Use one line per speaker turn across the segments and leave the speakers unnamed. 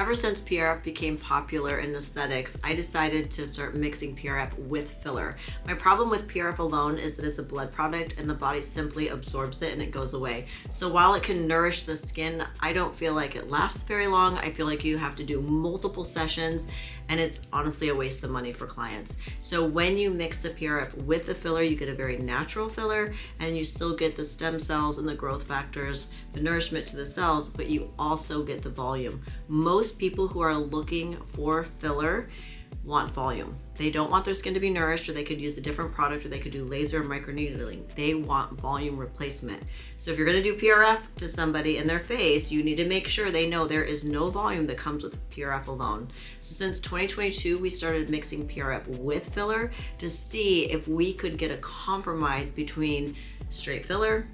Ever since PRF became popular in aesthetics, I decided to start mixing PRF with filler. My problem with PRF alone is that it's a blood product and the body simply absorbs it and it goes away. So while it can nourish the skin, I don't feel like it lasts very long. I feel like you have to do multiple sessions and it's honestly a waste of money for clients. So when you mix the PRF with the filler, you get a very natural filler and you still get the stem cells and the growth factors, the nourishment to the cells, but you also get the volume. Most people who are looking for filler want volume. They don't want their skin to be nourished, or they could use a different product, or they could do laser or microneedling. They want volume replacement. So if you're gonna do PRF to somebody in their face, you need to make sure they know there is no volume that comes with PRF alone. So since 2022, we started mixing PRF with filler to see if we could get a compromise between straight filler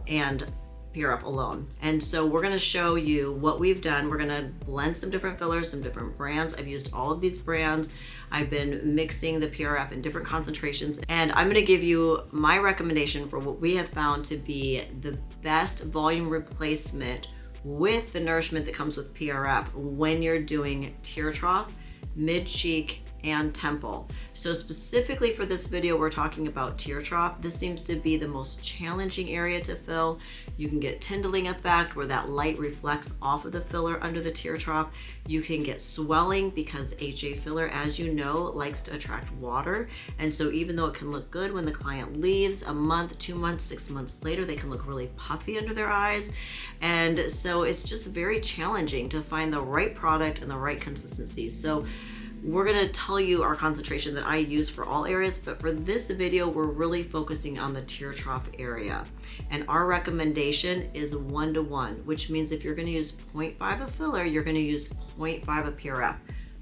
and PRF alone. And so we're gonna show you what we've done. We're gonna blend some different fillers, some different brands. I've used all of these brands. I've been mixing the PRF in different concentrations, and I'm gonna give you my recommendation for what we have found to be the best volume replacement with the nourishment that comes with PRF when you're doing tear trough, mid-cheek, and temple. So specifically for this video, we're talking about tear trough. This seems to be the most challenging area to fill. You can get tindling effect where that light reflects off of the filler under the tear trough. You can get swelling because HA filler, as you know, likes to attract water. And so even though it can look good when the client leaves, a month, 2 months, 6 months later, they can look really puffy under their eyes. And so it's just very challenging to find the right product and the right consistency. So we're gonna tell you our concentration that I use for all areas, but for this video, we're really focusing on the tear trough area. And our recommendation is 1:1, which means if you're gonna use 0.5 of filler, you're gonna use 0.5 of PRF.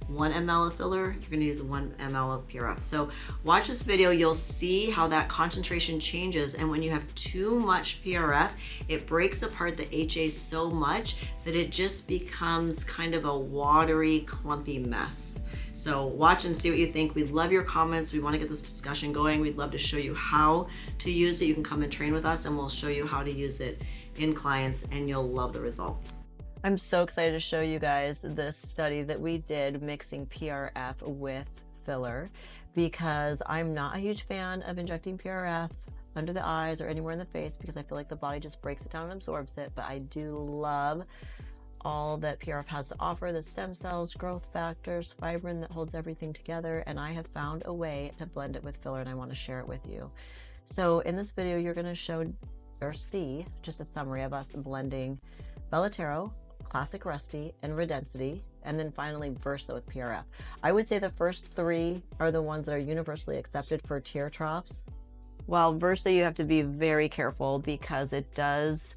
1 ml of filler, you're gonna use 1 ml of PRF. So watch this video, you'll see how that concentration changes. And when you have too much PRF, it breaks apart the HA so much that it just becomes kind of a watery, clumpy mess. So watch and see what you think. We love your comments. We want to get this discussion going. We'd love to show you how to use it. You can come and train with us and we'll show you how to use it in clients and you'll love the results. I'm so excited to show you guys this study that we did mixing PRF with filler because I'm not a huge fan of injecting PRF under the eyes or anywhere in the face because I feel like the body just breaks it down and absorbs it, but I do love all that PRF has to offer, the stem cells, growth factors, fibrin that holds everything together, and I have found a way to blend it with filler and I want to share it with you. So in this video, you're going to show or see just a summary of us blending Belotero, Classic Rusty, and Redensity, and then finally Versa with PRF. I would say the first 3 are the ones that are universally accepted for tear troughs. While Versa, you have to be very careful because it does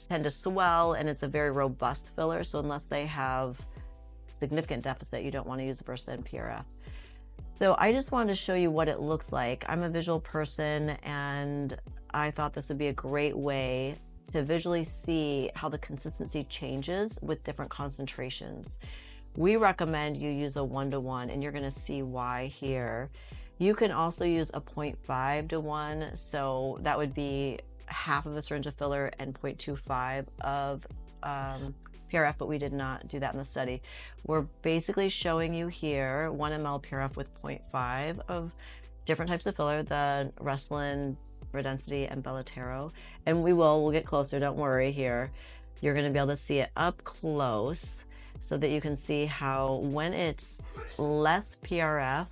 tend to swell and it's a very robust filler. So unless they have significant deficit, you don't want to use Versa and PRF. So I just wanted to show you what it looks like. I'm a visual person and I thought this would be a great way to visually see how the consistency changes with different concentrations. We recommend you use a 1:1 and you're going to see why here. You can also use a 0.5:1, so that would be half of a syringe of filler and 0.25 of PRF, but we did not do that in the study. We're basically showing you here 1 ml PRF with 0.5 of different types of filler, the Restylane, Redensity, and Belotero. And we'll get closer, don't worry here. You're gonna be able to see it up close so that you can see how when it's less PRF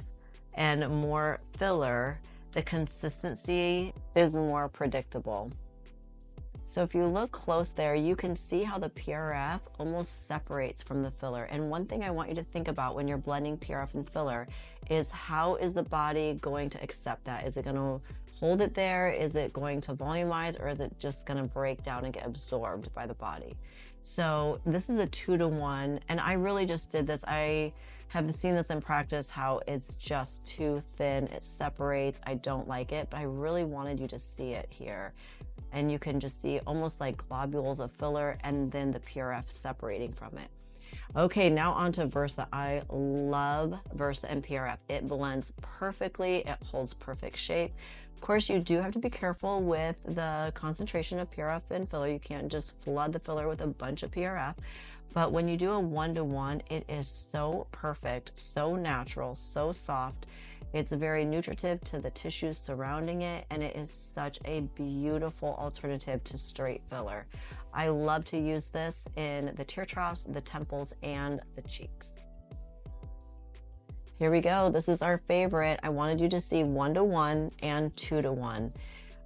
and more filler, the consistency is more predictable. So if you look close there, you can see how the PRF almost separates from the filler. And one thing I want you to think about when you're blending PRF and filler is how is the body going to accept that? Is it going to hold it there? Is it going to volumize, or is it just going to break down and get absorbed by the body? So this is a 2:1, and I really just did this. I have seen this in practice, how it's just too thin, it separates. I don't like it, but I really wanted you to see it here. And you can just see almost like globules of filler and then the PRF separating from it. Okay, now on to Versa. I love Versa and PRF. It blends perfectly, it holds perfect shape. Of course, you do have to be careful with the concentration of PRF and filler. You can't just flood the filler with a bunch of PRF. But when you do a 1-to-1, it is so perfect, so natural, so soft. It's very nutritive to the tissues surrounding it, and it is such a beautiful alternative to straight filler. I love to use this in the tear troughs, the temples, and the cheeks. Here we go. This is our favorite. I wanted you to see 1-to-1 and 2-to-1.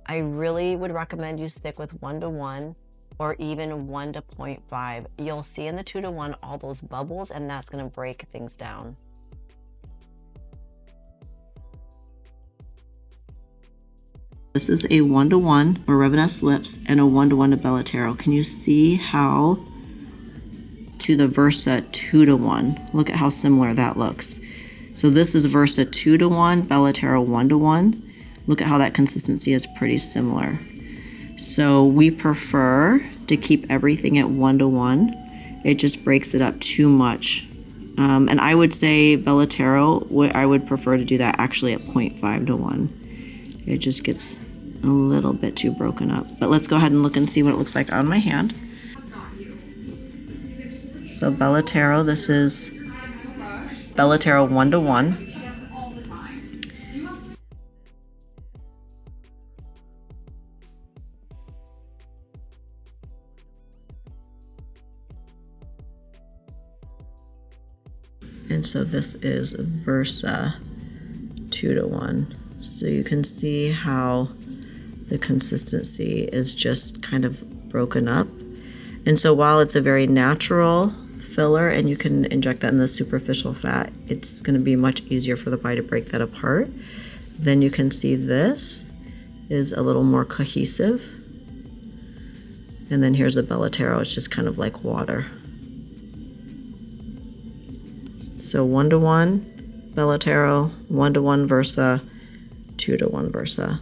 I really would recommend you stick with 1-to-1 or even 1-to-0.5. You'll see in the 2-to-1 all those bubbles, and that's going to break things down. This is a 1-to-1 for Rejuvenation lips and a 1-to-1 to Belotero. Can you see how to the Versa 2-to-1? Look at how similar that looks. So this is Versa 2-to-1, Belotero 1-to-1. Look at how that consistency is pretty similar. So we prefer to keep everything at 1-to-1. It just breaks it up too much. And I would say Belotero, I would prefer to do that actually at 0.5-to-1. It just gets a little bit too broken up. But let's go ahead and look and see what it looks like on my hand. So Belotero, this is Belotero 1-to-1. And so this is Versa 2-to-1. So you can see how the consistency is just kind of broken up. And so while it's a very natural filler and you can inject that in the superficial fat, it's going to be much easier for the body to break that apart. Then you can see this is a little more cohesive. And then here's a Belotero, it's just kind of like water. So 1-to-1 Belotero, 1-to-1 Versa, 2-to-1 Versa.